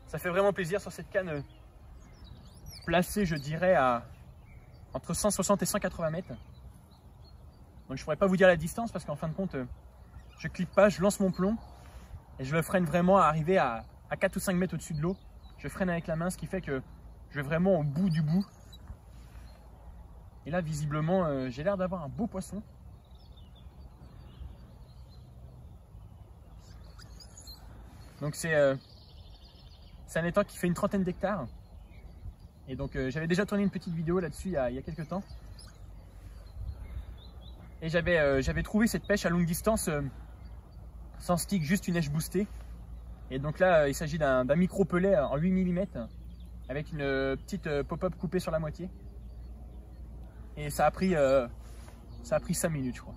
Ça fait vraiment plaisir sur cette canne placée, je dirais, à entre 160 et 180 mètres. Donc je pourrais pas vous dire la distance parce qu'en fin de compte, je clique pas, je lance mon plomb et je le freine vraiment à arriver à 4 ou 5 mètres au-dessus de l'eau. Je freine avec la main, ce qui fait que je vais vraiment au bout du bout. Et là, visiblement, j'ai l'air d'avoir un beau poisson. Donc c'est un étang qui fait une trentaine d'hectares. Et donc j'avais déjà tourné une petite vidéo là-dessus il y a quelques temps. Et j'avais trouvé cette pêche à longue distance sans stick, juste une èche boostée. Et donc là, il s'agit d'un micro-pelet en 8 mm avec une petite pop-up coupée sur la moitié. Et ça a pris 5 minutes, je crois.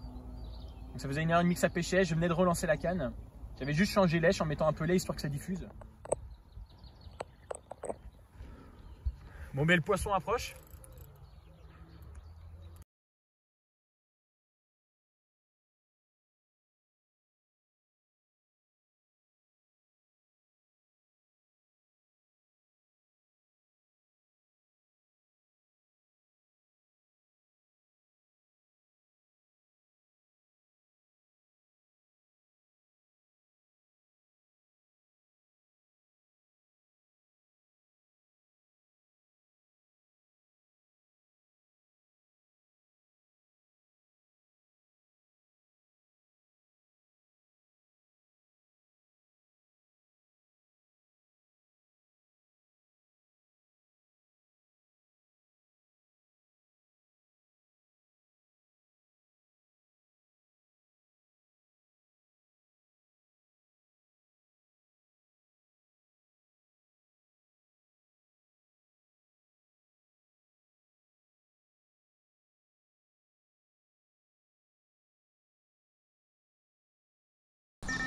Donc ça faisait 1h30 que ça pêchait, je venais de relancer la canne. J'avais juste changé l'èche en mettant un pelet histoire que ça diffuse. Bon, ben le poisson approche.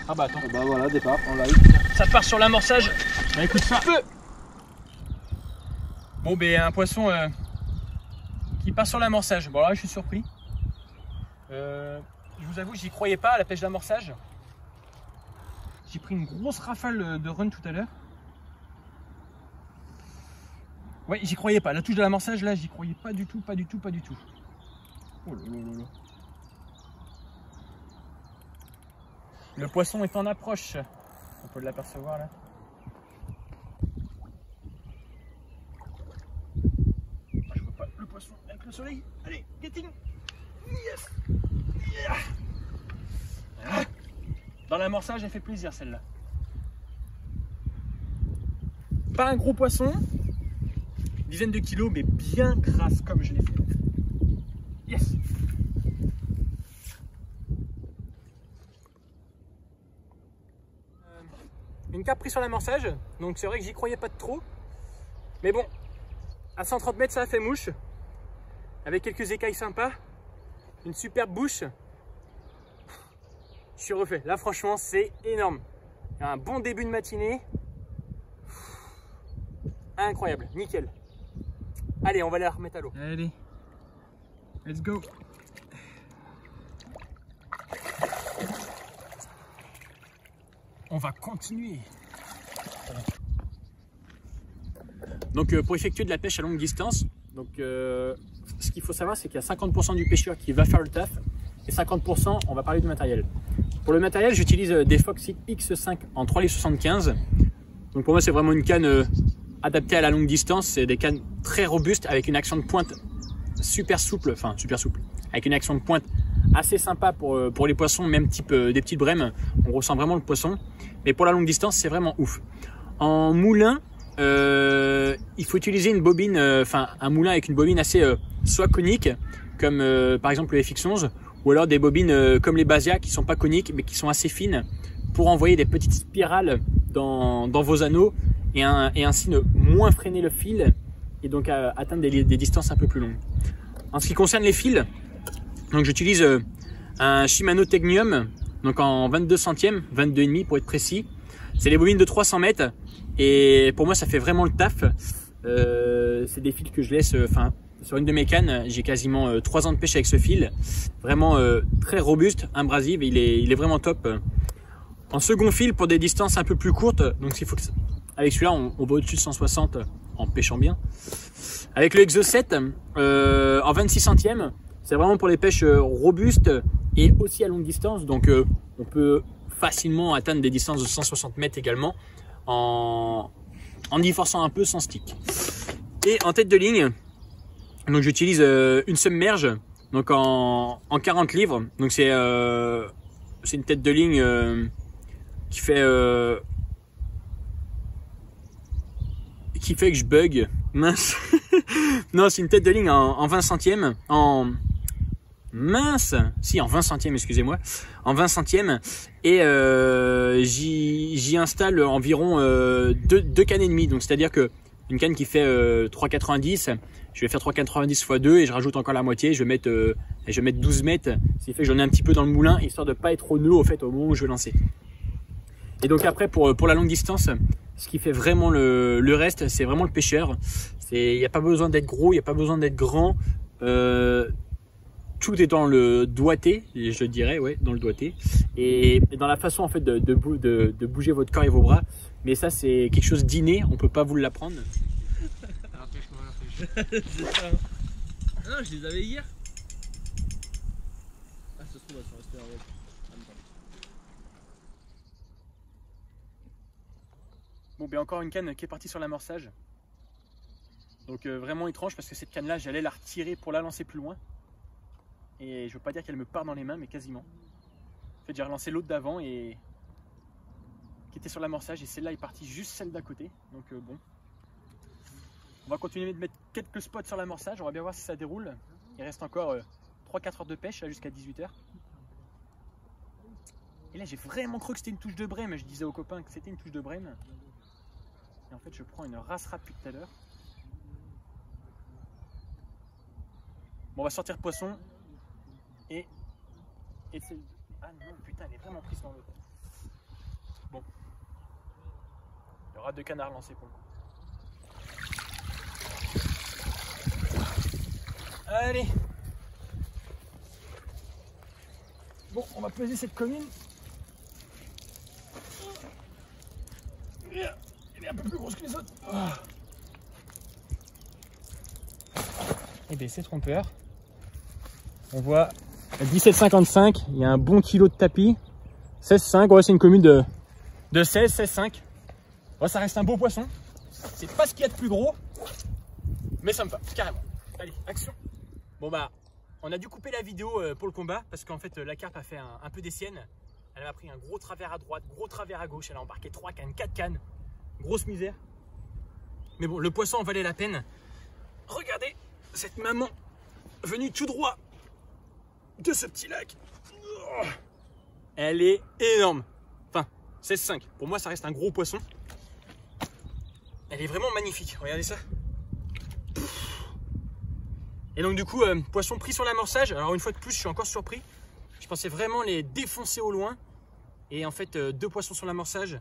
Ah bah attends. Bah voilà, départ, en live. Ça part sur l'amorçage. Bah écoute ça. Bon ben un poisson qui part sur l'amorçage. Bon là je suis surpris. Je vous avoue, j'y croyais pas à la pêche d'amorçage. J'ai pris une grosse rafale de run tout à l'heure. Ouais, j'y croyais pas. La touche de l'amorçage là, j'y croyais pas du tout, pas du tout, pas du tout. Oh là là là là. Le poisson est en approche. On peut l'apercevoir là. Ah, je vois pas le poisson avec le soleil. Allez, getting. Yes. Yeah. Ah. Dans l'amorçage, elle fait plaisir celle-là. Pas un gros poisson, dizaine de kilos, mais bien grasse comme je l'ai fait. Yes. Une carpe prise sur l'amorçage, donc c'est vrai que j'y croyais pas de trop. Mais bon, à 130 mètres ça a fait mouche. Avec quelques écailles sympas, une superbe bouche. Je suis refait. Là franchement c'est énorme. Un bon début de matinée. Incroyable, nickel. Allez, on va la remettre à l'eau. Allez, let's go. On va continuer. Donc pour effectuer de la pêche à longue distance, donc, ce qu'il faut savoir c'est qu'il y a 50% du pêcheur qui va faire le taf et 50% on va parler du matériel. Pour le matériel j'utilise des Fox X5 en 3,75 litres. Donc pour moi c'est vraiment une canne adaptée à la longue distance. C'est des cannes très robustes avec une action de pointe super souple, avec une action de pointe assez sympa pour les poissons, même type des petites brèmes, on ressent vraiment le poisson. Mais pour la longue distance, c'est vraiment ouf. En moulin, il faut utiliser une bobine, un moulin avec une bobine assez soit conique, comme par exemple le FX11, ou alors des bobines comme les Basia qui sont pas coniques mais qui sont assez fines pour envoyer des petites spirales dans vos anneaux et ainsi ne moins freiner le fil et donc atteindre des distances un peu plus longues. En ce qui concerne les fils, donc j'utilise un Shimano Technium, donc en 22 centièmes, 22,5 pour être précis. C'est les bobines de 300 mètres et pour moi ça fait vraiment le taf. C'est des fils que je laisse, sur une de mes cannes, j'ai quasiment 3 ans de pêche avec ce fil. Vraiment très robuste, abrasif, il est vraiment top. En second fil pour des distances un peu plus courtes, donc il faut que, Avec celui-là, on va au-dessus de 160 en pêchant bien. Avec le Exo 7, en 26 centièmes, c'est vraiment pour les pêches robustes et aussi à longue distance. Donc on peut facilement atteindre des distances de 160 mètres également en y forçant un peu sans stick. Et en tête de ligne, donc j'utilise une submerge donc en 40 livres. Donc c'est une tête de ligne qui fait que je bug. Mince. Non, c'est une tête de ligne en 20 centièmes. Mince. Si, en 20 centièmes, excusez-moi. En 20 centièmes. Et j'y installe environ 2 cannes et demie. Donc c'est-à-dire que une canne qui fait 3,90, je vais faire 3,90 x 2 et je rajoute encore la moitié. Je vais mettre 12 mètres. Ce qui fait que j'en ai un petit peu dans le moulin, histoire de pas être au nœud au fait au moment où je vais lancer. Et donc après pour la longue distance, ce qui fait vraiment le reste, c'est vraiment le pêcheur. Il n'y a pas besoin d'être gros, il n'y a pas besoin d'être grand. Tout est dans le doigté, je dirais, ouais, dans le doigté. Et dans la façon en fait de bouger votre corps et vos bras. Mais ça c'est quelque chose d'inné, on peut pas vous l'apprendre. C'est ça. Non, je les avais hier. Ah, ça se trouve, elles sont restées en route. Bon, ben encore une canne qui est partie sur l'amorçage. Donc vraiment étrange parce que cette canne là, j'allais la retirer pour la lancer plus loin. Et je veux pas dire qu'elle me part dans les mains, mais quasiment. En fait, j'ai relancé l'autre d'avant et qui était sur l'amorçage et celle-là est partie juste celle d'à côté. Donc bon. On va continuer de mettre quelques spots sur l'amorçage, on va bien voir si ça déroule. Il reste encore 3-4 heures de pêche jusqu'à 18 h. Et là j'ai vraiment cru que c'était une touche de brème, je disais aux copains que c'était une touche de brème. Et en fait je prends une race rapide tout à l'heure. Bon, on va sortir poisson. Et c'est... Ah non putain, elle est vraiment prise dans l'eau. Bon. Il y aura 2 canards lancés pour le coup. Allez. Bon, on va peser cette commune. Elle est un peu plus grosse que les autres. Et bien c'est trompeur. On voit 17,55. Il y a un bon kilo de tapis. 16,5. Ouais, c'est une commune de 16, 16,5. Ouais, ça reste un beau poisson. C'est pas ce qu'il y a de plus gros. Mais ça me va, carrément. Allez, action. Bon bah, on a dû couper la vidéo pour le combat parce qu'en fait la carpe a fait un peu des siennes. Elle m'a pris un gros travers à droite, gros travers à gauche. Elle a embarqué 3 cannes, 4 cannes. Grosse misère. Mais bon, le poisson en valait la peine. Regardez cette maman venue tout droit de ce petit lac. Elle est énorme. Enfin, 16,5. Pour moi, ça reste un gros poisson. Elle est vraiment magnifique. Regardez ça. Et donc du coup, poisson pris sur l'amorçage. Alors une fois de plus, je suis encore surpris. Je pensais vraiment les défoncer au loin. Et en fait, 2 poissons sur l'amorçage.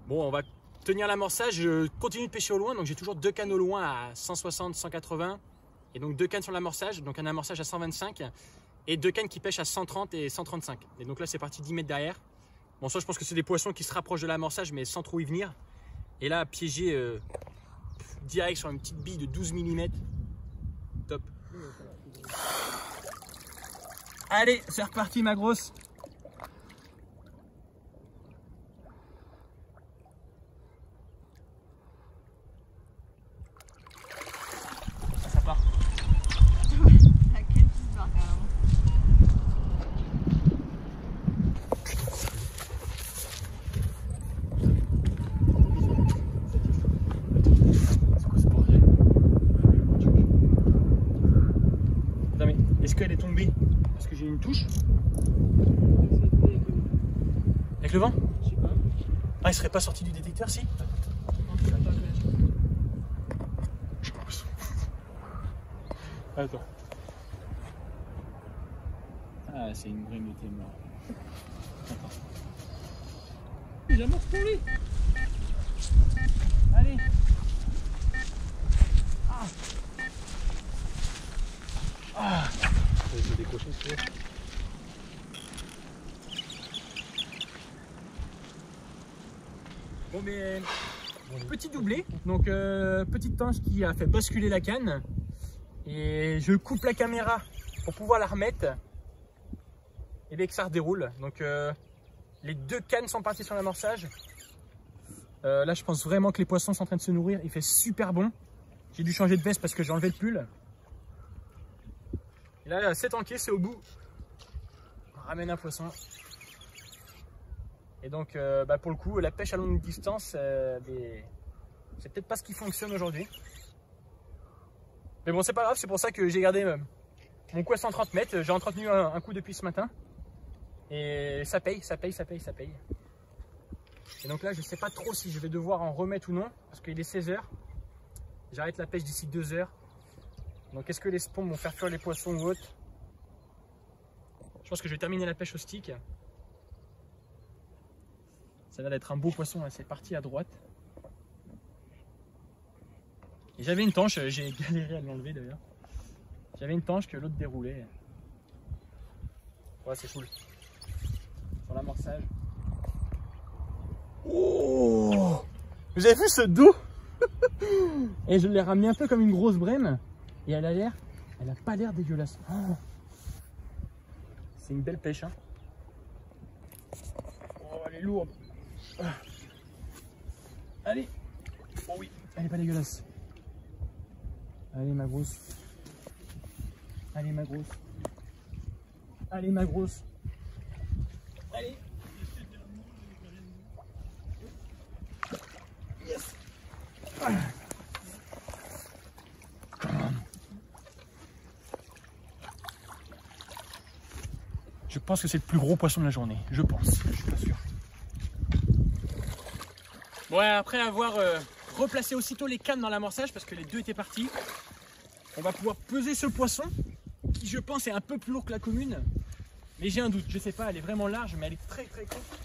Bon, on va tenir l'amorçage. Je continue de pêcher au loin. Donc j'ai toujours 2 cannes au loin à 160, 180. Et donc 2 cannes sur l'amorçage. Donc un amorçage à 125. Et 2 cannes qui pêchent à 130 et 135. Et donc là, c'est parti 10 mètres derrière. Bon, ça, je pense que c'est des poissons qui se rapprochent de l'amorçage, mais sans trop y venir. Et là, piégé direct sur une petite bille de 12 mm. Top. Allez, c'est reparti ma grosse. Ça part. Est-ce qu'elle est tombée parce que j'ai une touche? Avec le vent? Je sais pas. Ah, il serait pas sorti du détecteur, si? Attends. Ah, c'est une brème de témoin. Attends. Il amorce pour lui. Allez. Ah. Je vais décrocher, tu vois. Bon, mais Petit doublé, donc petite tanche qui a fait basculer la canne. Et je coupe la caméra pour pouvoir la remettre. Et bien que ça redéroule. Donc les deux cannes sont parties sur l'amorçage. Là je pense vraiment que les poissons sont en train de se nourrir. Il fait super bon. J'ai dû changer de veste parce que j'ai enlevé le pull. Et là c'est tanké, c'est au bout. On ramène un poisson. Et donc pour le coup la pêche à longue distance c'est peut-être pas ce qui fonctionne aujourd'hui. Mais bon c'est pas grave, c'est pour ça que j'ai gardé mon coup à 130 mètres. J'ai entretenu un coup depuis ce matin. Et ça paye, ça paye, ça paye, ça paye. Et donc là je sais pas trop si je vais devoir en remettre ou non. Parce qu'il est 16 h. J'arrête la pêche d'ici 2 heures. Donc est-ce que les spombes vont faire fuir les poissons ou autre? Je pense que je vais terminer la pêche au stick. Ça a l'air d'être un beau poisson, hein. C'est parti à droite. Et j'avais une tanche, j'ai galéré à l'enlever d'ailleurs. J'avais une tanche que l'autre déroulait. Ouais, c'est cool. Sur l'amorçage. Oh! Vous avez vu ce dos? Et je l'ai ramené un peu comme une grosse brème. Et elle a pas l'air dégueulasse. Oh. C'est une belle pêche, hein. Oh, elle est lourde. Allez. Oh oui, elle est pas dégueulasse. Allez ma grosse. Allez ma grosse. Allez ma grosse. Allez. Yes. Je pense que c'est le plus gros poisson de la journée. Je pense. Je suis pas sûr. Bon, après avoir replacé aussitôt les cannes dans l'amorçage parce que les deux étaient partis, on va pouvoir peser ce poisson qui je pense est un peu plus lourd que la commune. Mais j'ai un doute, je sais pas, elle est vraiment large mais elle est très très courte.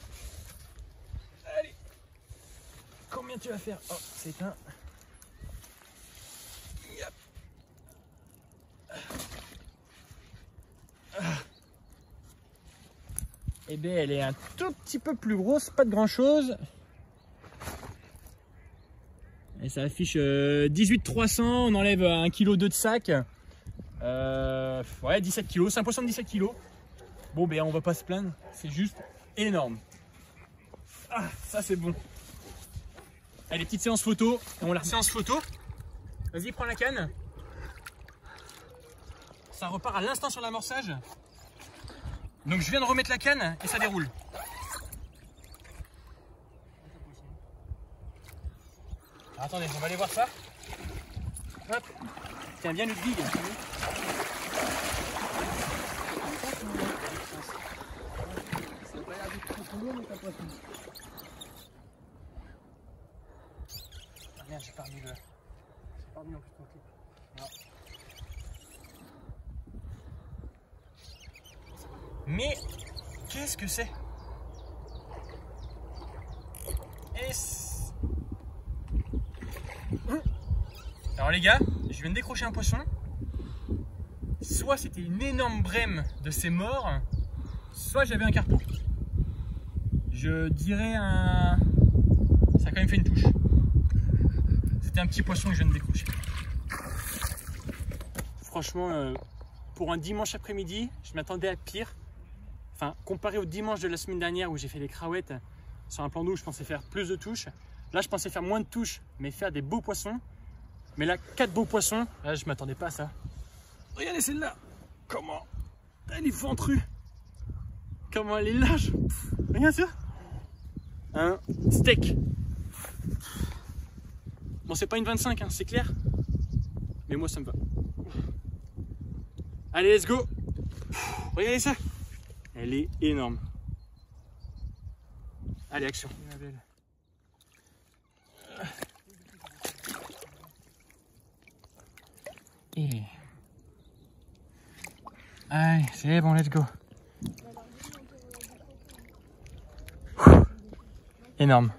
Allez. Combien tu vas faire? Oh, c'est un... Eh bien elle est un tout petit peu plus grosse, pas de grand chose. Et ça affiche 18 300, on enlève 1,2 kg de sac. Ouais, 17 kg, c'est un poisson de 17 kg. Bon, ben on va pas se plaindre, c'est juste énorme. Ah, ça c'est bon. Allez, petite séance photo, et on la séance photo. Vas-y, prends la canne. Ça repart à l'instant sur l'amorçage. Donc je viens de remettre la canne et ça déroule. Attendez, on va aller voir ça. Hop. Tiens, viens Ludwig. Ah merde, j'ai pas remis le... J'ai pas remis en plus ton clip. Non. Mais qu'est-ce que c'est? Alors les gars, je viens de décrocher un poisson. Soit c'était une énorme brème de ces morts, soit j'avais un carpeau. Je dirais un... Ça a quand même fait une touche. C'était un petit poisson que je viens de décrocher. Franchement, pour un dimanche après-midi, je m'attendais à pire. Enfin, comparé au dimanche de la semaine dernière où j'ai fait des craouettes sur un plan d'eau, je pensais faire plus de touches. Là, je pensais faire moins de touches, mais faire des beaux poissons. Mais là, 4 beaux poissons, là, je m'attendais pas à ça. Regardez celle-là. Comment elle est ventrue. Comment elle est large. Regarde ça. Un steak. Bon, c'est pas une 25, hein, c'est clair. Mais moi, ça me va. Allez, let's go. Regardez ça. Elle est énorme. Allez, action. Et... Allez, c'est bon, let's go. Énorme.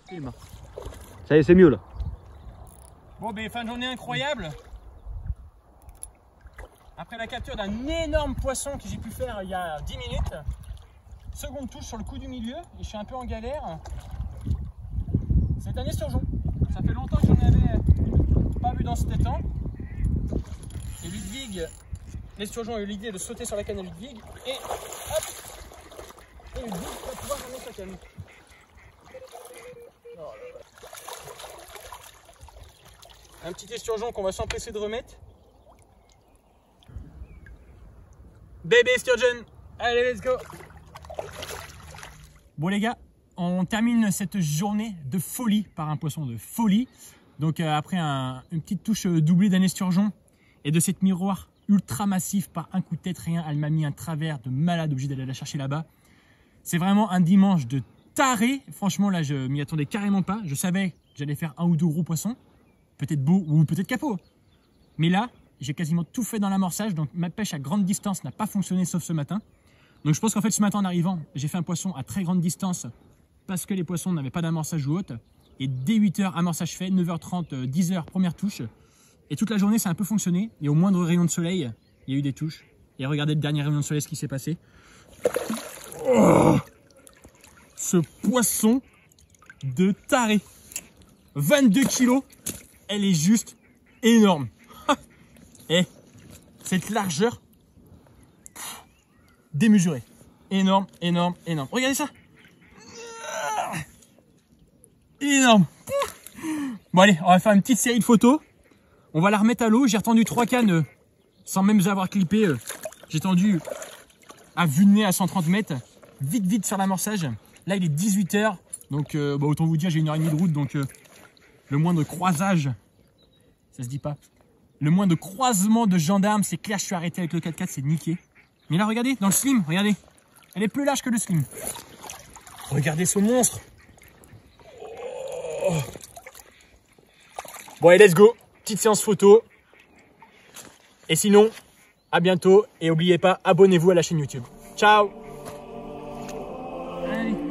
Filme. Ça y est, c'est mieux là. Bon, ben fin de journée incroyable. Après la capture d'un énorme poisson que j'ai pu faire il y a 10 minutes. Seconde touche sur le coup du milieu et je suis un peu en galère. C'est un esturgeon. Ça fait longtemps que j'en avais pas vu dans cet étang. Et Ludwig, l'esturgeon a eu l'idée de sauter sur la canne à Ludwig et hop! Et Ludwig va pouvoir ramener sa canne. Un petit esturgeon qu'on va s'empresser de remettre. Bébé sturgeon, allez let's go. Bon les gars, on termine cette journée de folie par un poisson de folie. Donc après une petite touche doublée d'un esturgeon et de cette miroir ultra massif par un coup de tête, rien, elle m'a mis un travers de malade, obligé d'aller la chercher là-bas. C'est vraiment un dimanche de taré. Franchement là je m'y attendais carrément pas. Je savais que j'allais faire un ou deux gros poissons, peut-être beau ou peut-être capot. Mais là, j'ai quasiment tout fait dans l'amorçage, donc ma pêche à grande distance n'a pas fonctionné sauf ce matin. Donc je pense qu'en fait ce matin en arrivant, j'ai fait un poisson à très grande distance parce que les poissons n'avaient pas d'amorçage ou autre. Et dès 8h, amorçage fait, 9h30, 10h, première touche. Et toute la journée, ça a un peu fonctionné. Et au moindre rayon de soleil, il y a eu des touches. Et regardez le dernier rayon de soleil, ce qui s'est passé. Oh, ce poisson de taré. 22 kilos. Elle est juste énorme. Et cette largeur démesurée. Énorme, énorme, énorme. Regardez ça. Énorme. Bon allez, on va faire une petite série de photos. On va la remettre à l'eau. J'ai retendu 3 cannes sans même les avoir clippées. J'ai tendu à vue de nez à 130 mètres. Vite, vite sur l'amorçage. Là, il est 18 h. Donc, autant vous dire, j'ai 1h30 de route. Donc, le moindre croisage, ça se dit pas. Le moindre croisement de gendarmes, c'est clair, je suis arrêté avec le 4x4, c'est niqué. Mais là, regardez, dans le slim, regardez. Elle est plus large que le slim. Regardez ce monstre. Oh. Bon, allez, let's go. Petite séance photo. Et sinon, à bientôt. Et n'oubliez pas, abonnez-vous à la chaîne YouTube. Ciao. Allez.